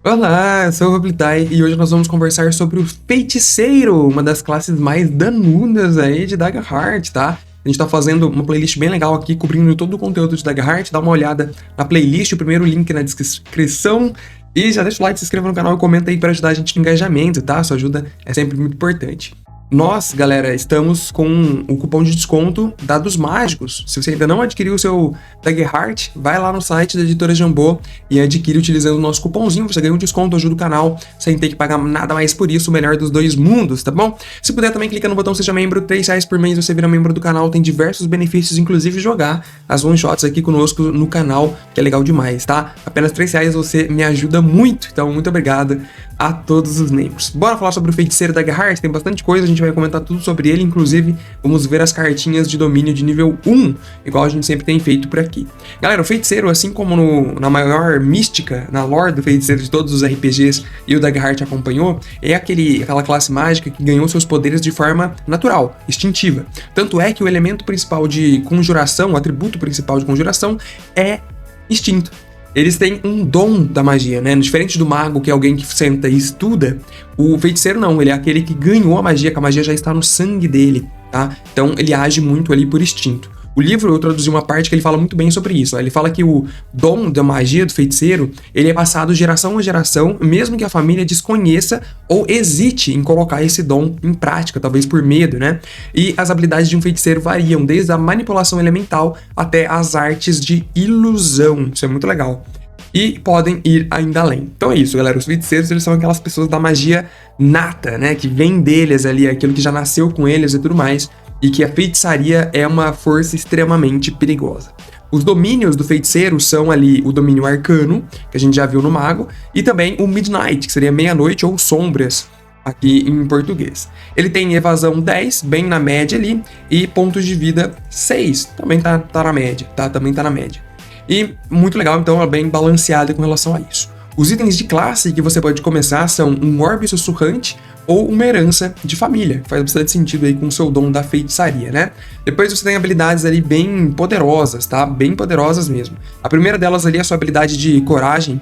Olá, eu sou o Roblitai e hoje nós vamos conversar sobre o Feiticeiro, uma das classes mais danudas aí de Daggerheart, tá? A gente tá fazendo uma playlist bem legal aqui, cobrindo todo o conteúdo de Daggerheart. Dá uma olhada na playlist, o primeiro link na descrição. E já deixa o like, se inscreva no canal e comenta aí para ajudar a gente no engajamento, tá? Sua ajuda é sempre muito importante. Nós, galera, estamos com o cupom de desconto Dados Mágicos. Se você ainda não adquiriu o seu Daggerheart, vai lá no site da Editora Jambô e adquire utilizando o nosso cupomzinho. Você ganha um desconto, ajuda o canal, sem ter que pagar nada mais por isso, o melhor dos dois mundos, tá bom? Se puder também, clica no botão Seja Membro, R$3 por mês você vira membro do canal, tem diversos benefícios, inclusive jogar as one-shots aqui conosco no canal, que é legal demais, tá? Apenas R$3 você me ajuda muito, então muito obrigado a todos os membros. Bora falar sobre o Feiticeiro Daggerheart, tem bastante coisa, a gente vai comentar tudo sobre ele, inclusive vamos ver as cartinhas de domínio de nível 1, igual a gente sempre tem feito por aqui. Galera, o Feiticeiro, assim como na maior mística, na lore do Feiticeiro de todos os RPGs e o Daggerheart acompanhou, é aquela classe mágica que ganhou seus poderes de forma natural, instintiva. Tanto é que o elemento principal de conjuração, o atributo principal de conjuração é instinto. Eles têm um dom da magia, né? Diferente do mago, que é alguém que senta e estuda, o feiticeiro não, ele é aquele que ganhou a magia, que a magia já está no sangue dele, tá? Então ele age muito ali por instinto. O livro, eu traduzi uma parte que ele fala muito bem sobre isso. Ele fala que o dom da magia do feiticeiro, ele é passado geração a geração, mesmo que a família desconheça ou hesite em colocar esse dom em prática, talvez por medo, né? E as habilidades de um feiticeiro variam, desde a manipulação elemental até as artes de ilusão. Isso é muito legal. E podem ir ainda além. Então é isso, galera. Os feiticeiros, eles são aquelas pessoas da magia nata, né? Que vem deles ali, aquilo que já nasceu com eles e tudo mais. E que a feitiçaria é uma força extremamente perigosa. Os domínios do feiticeiro são ali o domínio arcano, que a gente já viu no mago, e também o midnight, que seria meia-noite ou sombras, aqui em português. Ele tem evasão 10, bem na média ali, e pontos de vida 6, também tá na média, tá? Também tá na média. E muito legal, então, é bem balanceado com relação a isso. Os itens de classe que você pode começar são um orbe sussurrante ou uma herança de família. Faz bastante sentido aí com o seu dom da feitiçaria, né? Depois você tem habilidades ali bem poderosas, tá? Bem poderosas mesmo. A primeira delas ali é a sua habilidade de coragem,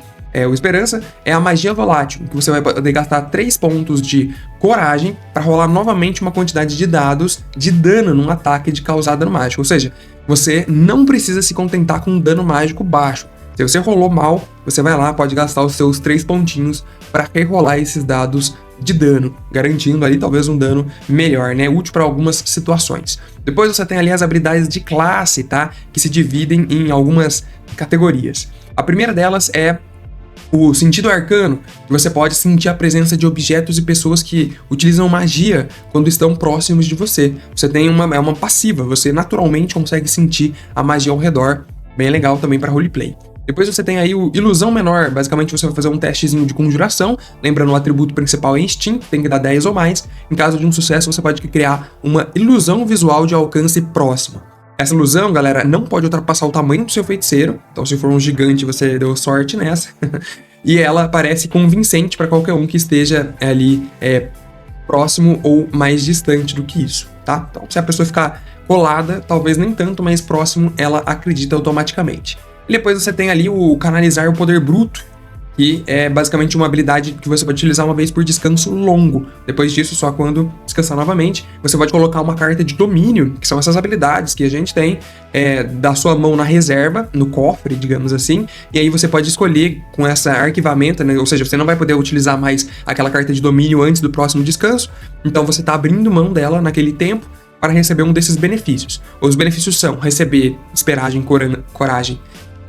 o Esperança, é a magia volátil, que você vai poder gastar 3 pontos de coragem para rolar novamente uma quantidade de dados de dano num ataque de causar dano mágico. Ou seja, você não precisa se contentar com um dano mágico baixo. Se você rolou mal, você vai lá, pode gastar os seus 3 pontinhos para rerolar esses dados de dano, garantindo ali talvez um dano melhor, né? Útil para algumas situações. Depois você tem ali as habilidades de classe, tá? Que se dividem em algumas categorias. A primeira delas é o sentido arcano, que você pode sentir a presença de objetos e pessoas que utilizam magia quando estão próximos de você. Você tem uma passiva, você naturalmente consegue sentir a magia ao redor, bem legal também para roleplay. Depois você tem aí o Ilusão Menor, basicamente você vai fazer um testezinho de conjuração, lembrando o atributo principal é instinto, tem que dar 10 ou mais. Em caso de um sucesso, você pode criar uma ilusão visual de alcance próximo. Essa ilusão, galera, não pode ultrapassar o tamanho do seu feiticeiro, então se for um gigante você deu sorte nessa. E ela parece convincente para qualquer um que esteja ali próximo ou mais distante do que isso, tá? Então se a pessoa ficar colada, talvez nem tanto, mas próximo ela acredita automaticamente. E depois você tem ali o Canalizar o Poder Bruto, que é basicamente uma habilidade que você pode utilizar uma vez por descanso longo. Depois disso, só quando descansar novamente, você pode colocar uma carta de domínio, que são essas habilidades que a gente tem, da sua mão na reserva, no cofre, digamos assim, e aí você pode escolher com essa arquivamento, né? Ou seja, você não vai poder utilizar mais aquela carta de domínio antes do próximo descanso, então você está abrindo mão dela naquele tempo para receber um desses benefícios. Os benefícios são receber esperagem, coragem,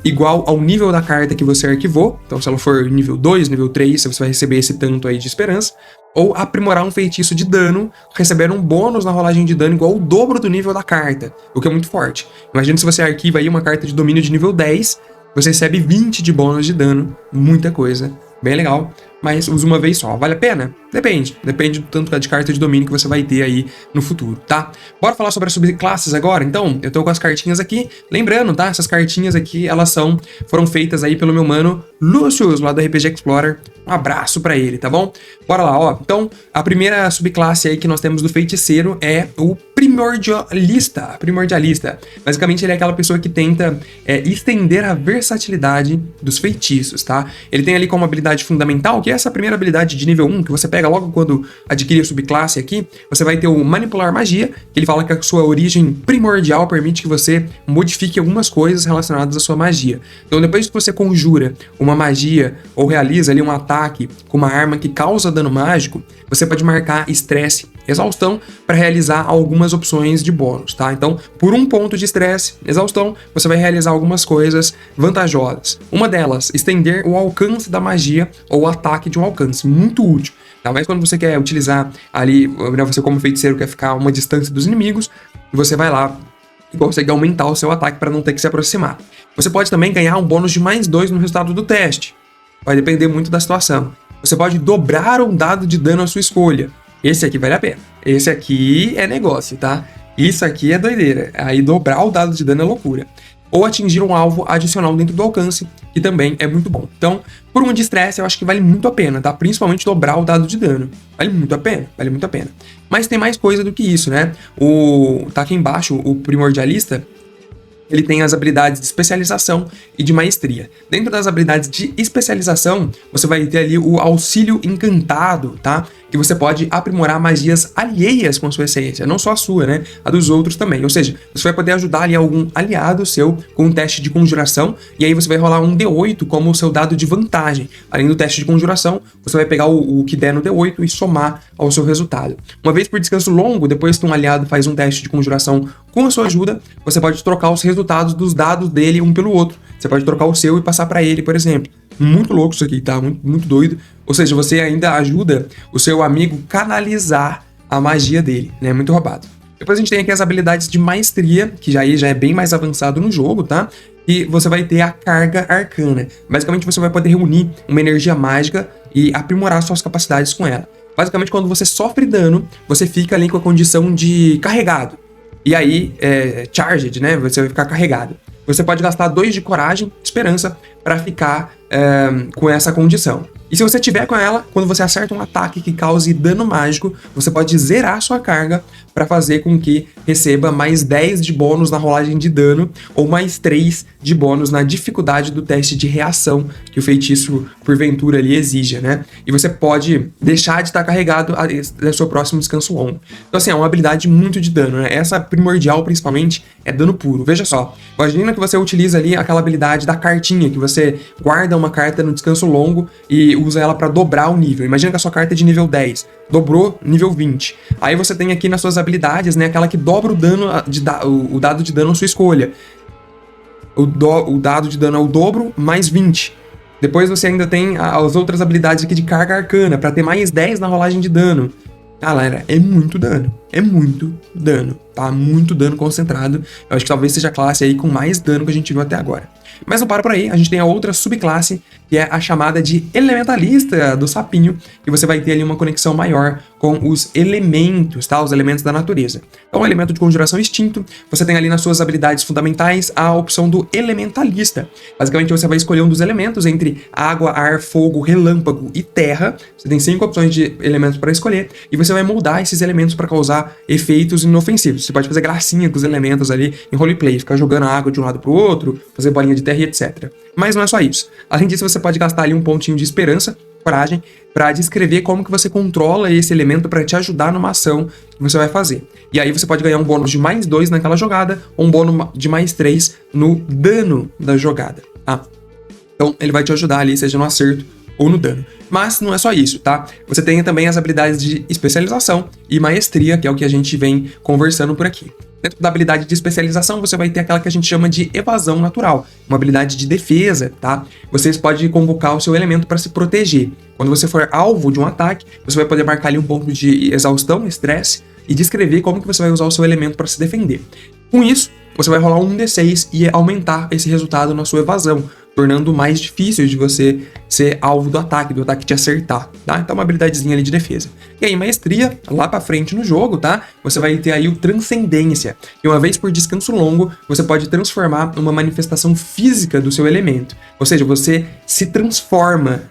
igual ao nível da carta que você arquivou, então se ela for nível 2, nível 3, você vai receber esse tanto aí de esperança, ou aprimorar um feitiço de dano, receber um bônus na rolagem de dano igual ao dobro do nível da carta, o que é muito forte. Imagina se você arquiva aí uma carta de domínio de nível 10, você recebe 20 de bônus de dano, muita coisa, bem legal. mas usa uma vez só. Vale a pena? Depende do tanto de carta de domínio que você vai ter aí no futuro, tá? Bora falar sobre as subclasses agora? Então, eu tô com as cartinhas aqui. Lembrando, tá? Essas cartinhas aqui, foram feitas aí pelo meu mano Lucius, lá do RPG Explorer. Um abraço pra ele, tá bom? Bora lá, ó. Então, a primeira subclasse aí que nós temos do feiticeiro é o primordialista. Basicamente, ele é aquela pessoa que tenta estender a versatilidade dos feitiços, tá? Ele tem ali como habilidade fundamental, que é essa primeira habilidade de nível 1, que você pega logo quando adquire a subclasse aqui. Você vai ter o manipular magia, que ele fala que a sua origem primordial permite que você modifique algumas coisas relacionadas à sua magia. Então, depois que você conjura uma magia ou realiza ali um ataque com uma arma que causa dano mágico, você pode marcar estresse, exaustão, para realizar algumas opções de bônus, tá? Então, por um ponto de estresse, exaustão, você vai realizar algumas coisas vantajosas. Uma delas, estender o alcance da magia ou o ataque de um alcance, muito útil. Tá? Mas quando você quer utilizar ali, você como feiticeiro quer ficar a uma distância dos inimigos, você vai lá e consegue aumentar o seu ataque para não ter que se aproximar. Você pode também ganhar um bônus de +2 no resultado do teste. Vai depender muito da situação. Você pode dobrar um dado de dano à sua escolha. Esse aqui vale a pena. Esse aqui é negócio, tá? Isso aqui é doideira. Aí dobrar o dado de dano é loucura. Ou atingir um alvo adicional dentro do alcance, que também é muito bom. Então, por um de estresse, eu acho que vale muito a pena, tá? Principalmente dobrar o dado de dano. Vale muito a pena. Mas tem mais coisa do que isso, né? Tá aqui embaixo, o primordialista, ele tem as habilidades de especialização e de maestria. Dentro das habilidades de especialização, você vai ter ali o auxílio encantado, tá? Que você pode aprimorar magias alheias com a sua essência, não só a sua, né? A dos outros também. Ou seja, você vai poder ajudar ali algum aliado seu com um teste de conjuração, e aí você vai rolar um D8 como o seu dado de vantagem. Além do teste de conjuração, você vai pegar o que der no D8 e somar ao seu resultado. Uma vez por descanso longo, depois que um aliado faz um teste de conjuração com a sua ajuda, você pode trocar os resultados dos dados dele um pelo outro. Você pode trocar o seu e passar para ele, por exemplo. Muito louco isso aqui, tá? Muito doido. Ou seja, você ainda ajuda o seu amigo canalizar a magia dele, né? Muito roubado. Depois a gente tem aqui as habilidades de maestria, que já é bem mais avançado no jogo, tá? E você vai ter a carga arcana. Basicamente, você vai poder reunir uma energia mágica e aprimorar suas capacidades com ela. Basicamente, quando você sofre dano, você fica ali com a condição de carregado. E aí, charged, né? Você vai ficar carregado. Você pode gastar 2 de coragem, esperança, para ficar com essa condição. E se você tiver com ela, quando você acerta um ataque que cause dano mágico, você pode zerar sua carga para fazer com que receba mais 10 de bônus na rolagem de dano ou mais 3 de bônus na dificuldade do teste de reação que o feitiço, porventura, ali exija, né? E você pode deixar de estar carregado no seu próximo descanso longo. Então, assim, é uma habilidade muito de dano, né? Essa primordial, principalmente, é dano puro. Veja só, imagina que você utiliza ali aquela habilidade da cartinha, que você guarda uma carta no descanso longo e usa ela para dobrar o nível. Imagina que a sua carta é de nível 10, dobrou nível 20. Aí você tem aqui nas suas habilidades, né, aquela que dobra o dano, o dado de dano à sua escolha. O dado de dano é o dobro mais 20. Depois você ainda tem as outras habilidades aqui de carga arcana, para ter mais 10 na rolagem de dano. Galera, é muito dano, tá? Muito dano concentrado. Eu acho que talvez seja a classe aí com mais dano que a gente viu até agora. Mas não para por aí, a gente tem a outra subclasse, que é a chamada de elementalista do sapinho, que você vai ter ali uma conexão maior com os elementos, tá? Os elementos da natureza. Então, o elemento de conjuração extinto, você tem ali nas suas habilidades fundamentais a opção do elementalista. Basicamente, você vai escolher um dos elementos entre água, ar, fogo, relâmpago e terra. Você tem 5 opções de elementos para escolher, e você vai moldar esses elementos para causar efeitos inofensivos. Você pode fazer gracinha com os elementos ali em roleplay, ficar jogando a água de um lado pro outro, fazer bolinha de terra e etc. Mas não é só isso. Além disso, você pode gastar ali um pontinho de esperança, coragem, para descrever como que você controla esse elemento para te ajudar numa ação que você vai fazer. E aí você pode ganhar um bônus de mais 2 naquela jogada, ou um bônus de mais 3 no dano da jogada, tá? Então ele vai te ajudar ali, seja no acerto ou no dano. Mas não é só isso, tá? Você tem também as habilidades de especialização e maestria, que é o que a gente vem conversando por aqui. Dentro da habilidade de especialização, você vai ter aquela que a gente chama de evasão natural, uma habilidade de defesa, tá? Você pode convocar o seu elemento para se proteger. Quando você for alvo de um ataque, você vai poder marcar ali um ponto de exaustão, estresse, e descrever como que você vai usar o seu elemento para se defender. Com isso, você vai rolar um D6 e aumentar esse resultado na sua evasão, tornando mais difícil de você ser alvo do ataque te acertar, tá? Então uma habilidadezinha ali de defesa. E aí maestria, lá pra frente no jogo, tá? Você vai ter aí o Transcendência, e uma vez por descanso longo, você pode transformar uma manifestação física do seu elemento. Ou seja, você se transforma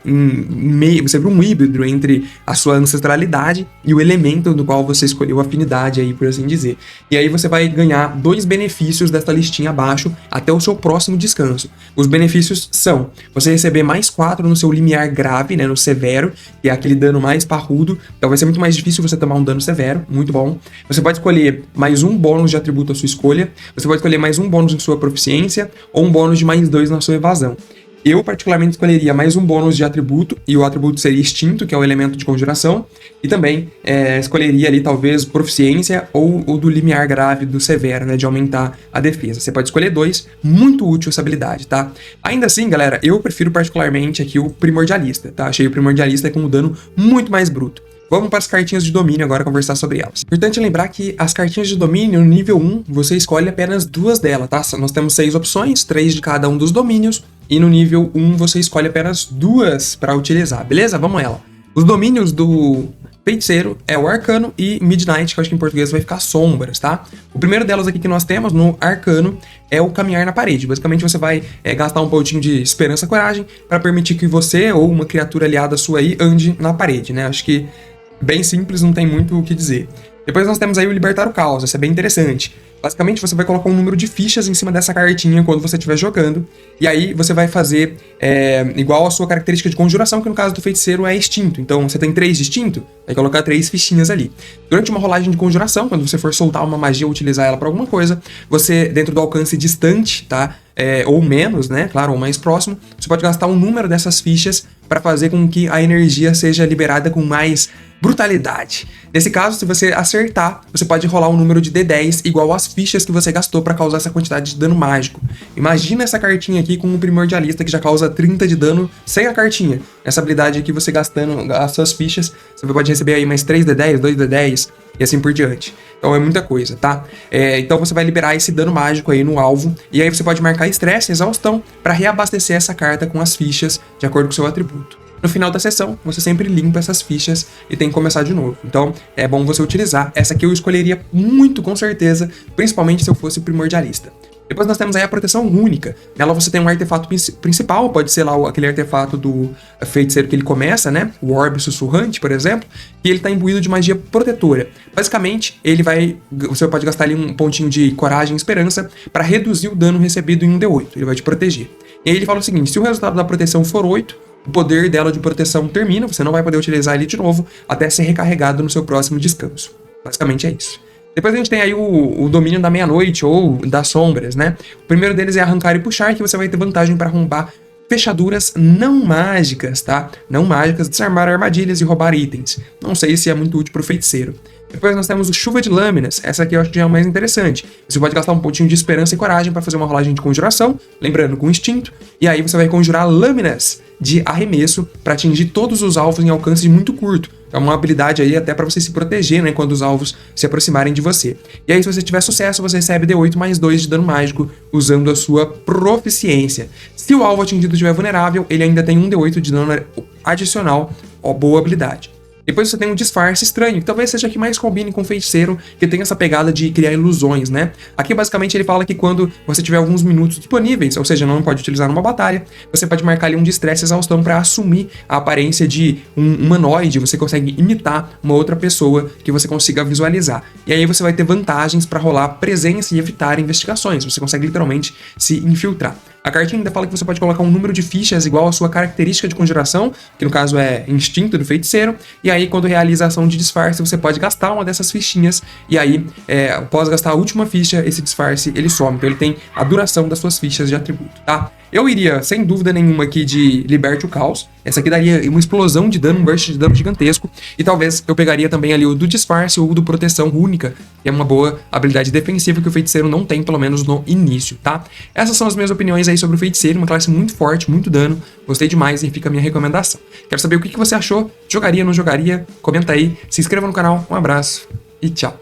você vira um híbrido entre a sua ancestralidade e o elemento do qual você escolheu afinidade aí, por assim dizer. E aí você vai ganhar 2 benefícios desta listinha abaixo até o seu próximo descanso. Os benefícios são você receber mais 4 no seu limiar grave, né, no severo, que é aquele dano mais parrudo, então vai ser muito mais difícil você tomar um dano severo, muito bom. Você pode escolher mais um bônus de atributo à sua escolha, você pode escolher mais um bônus em sua proficiência ou um bônus de mais 2 na sua evasão. Eu, particularmente, escolheria mais um bônus de atributo, e o atributo seria Instinto, que é o elemento de conjuração, e também escolheria ali, talvez, Proficiência ou o do limiar grave do severo, né, de aumentar a defesa. Você pode escolher 2, muito útil essa habilidade, tá? Ainda assim, galera, eu prefiro particularmente aqui o Primordialista, tá? Achei o Primordialista com um dano muito mais bruto. Vamos para as cartinhas de domínio agora conversar sobre elas. Importante lembrar que as cartinhas de domínio no nível 1, você escolhe apenas 2 delas, tá? Nós temos 6 opções, 3 de cada um dos domínios, e no nível 1 você escolhe apenas 2 para utilizar, beleza? Vamos ela. Os domínios do Feiticeiro é o Arcano e Midnight, que eu acho que em português vai ficar Sombras, tá? O primeiro delas aqui que nós temos no Arcano é o Caminhar na Parede. Basicamente você vai gastar um pontinho de Esperança e Coragem para permitir que você ou uma criatura aliada sua aí ande na parede, né? Acho que bem simples, não tem muito o que dizer. Depois nós temos aí o Libertar o Caos, isso é bem interessante. Basicamente você vai colocar um número de fichas em cima dessa cartinha quando você estiver jogando, e aí você vai fazer igual a sua característica de conjuração, que no caso do feiticeiro é Instinto. Então você tem 3 de Instinto, vai colocar 3 fichinhas ali. Durante uma rolagem de conjuração, quando você for soltar uma magia ou utilizar ela para alguma coisa, você, dentro do alcance distante, tá? Ou menos, né? Claro, ou mais próximo, você pode gastar um número dessas fichas para fazer com que a energia seja liberada com mais brutalidade. Nesse caso, se você acertar, você pode rolar um número de D10 igual às fichas que você gastou para causar essa quantidade de dano mágico. Imagina essa cartinha aqui com um Primordialista que já causa 30 de dano sem a cartinha. Essa habilidade aqui, você gastando as suas fichas, você pode receber aí mais 3 D10, 2 D10 e assim por diante. Então é muita coisa, tá? Então você vai liberar esse dano mágico aí no alvo, e aí você pode marcar estresse, exaustão, para reabastecer essa carta com as fichas de acordo com o seu atributo. No final da sessão, você sempre limpa essas fichas e tem que começar de novo. Então, é bom você utilizar. Essa aqui eu escolheria muito, com certeza, principalmente se eu fosse Primordialista. Depois nós temos aí a proteção única. Nela você tem um artefato principal, pode ser lá aquele artefato do feiticeiro que ele começa, né? O Orbe Sussurrante, por exemplo, e ele está imbuído de magia protetora. Basicamente, você pode gastar ali um pontinho de coragem e esperança para reduzir o dano recebido em um D8. Ele vai te proteger. E aí ele fala o seguinte: se o resultado da proteção for 8, o poder dela de proteção termina, você não vai poder utilizar ele de novo até ser recarregado no seu próximo descanso. Basicamente é isso. Depois a gente tem aí o domínio da meia-noite ou das sombras, né? O primeiro deles é arrancar e puxar, que você vai ter vantagem para arrombar fechaduras não mágicas, tá? Não mágicas, desarmar armadilhas e roubar itens. Não sei se é muito útil para o feiticeiro. Depois nós temos o Chuva de Lâminas. Essa aqui eu acho que já é a mais interessante. Você pode gastar um pontinho de esperança e coragem para fazer uma rolagem de conjuração, lembrando com instinto, e aí você vai conjurar lâminas de arremesso para atingir todos os alvos em alcance muito curto. É uma habilidade aí até para você se proteger, né, quando os alvos se aproximarem de você. E aí, se você tiver sucesso, você recebe D8 mais 2 de dano mágico usando a sua proficiência. Se o alvo atingido estiver vulnerável, ele ainda tem um D8 de dano adicional. Ó, boa habilidade. Depois você tem um disfarce estranho, que talvez seja que mais combine com o feiticeiro, que tem essa pegada de criar ilusões, né? Aqui basicamente ele fala que quando você tiver alguns minutos disponíveis, ou seja, não pode utilizar numa batalha, você pode marcar ali um de estresse e exaustão para assumir a aparência de um humanoide, você consegue imitar uma outra pessoa que você consiga visualizar. E aí você vai ter vantagens para rolar presença e evitar investigações, você consegue literalmente se infiltrar. A cartinha ainda fala que você pode colocar um número de fichas igual à sua característica de conjuração, que no caso é instinto do feiticeiro, e aí quando realiza a ação de disfarce, você pode gastar uma dessas fichinhas, e aí após gastar a última ficha, esse disfarce ele some, então ele tem a duração das suas fichas de atributo, tá? Eu iria, sem dúvida nenhuma, aqui de Liberte o Caos. Essa aqui daria uma explosão de dano, um burst de dano gigantesco. E talvez eu pegaria também ali o do Disfarce ou o do Proteção Única, que é uma boa habilidade defensiva que o feiticeiro não tem, pelo menos no início, tá? Essas são as minhas opiniões aí sobre o feiticeiro, uma classe muito forte, muito dano. Gostei demais e fica a minha recomendação. Quero saber o que você achou, jogaria, não jogaria? Comenta aí, se inscreva no canal, um abraço e tchau!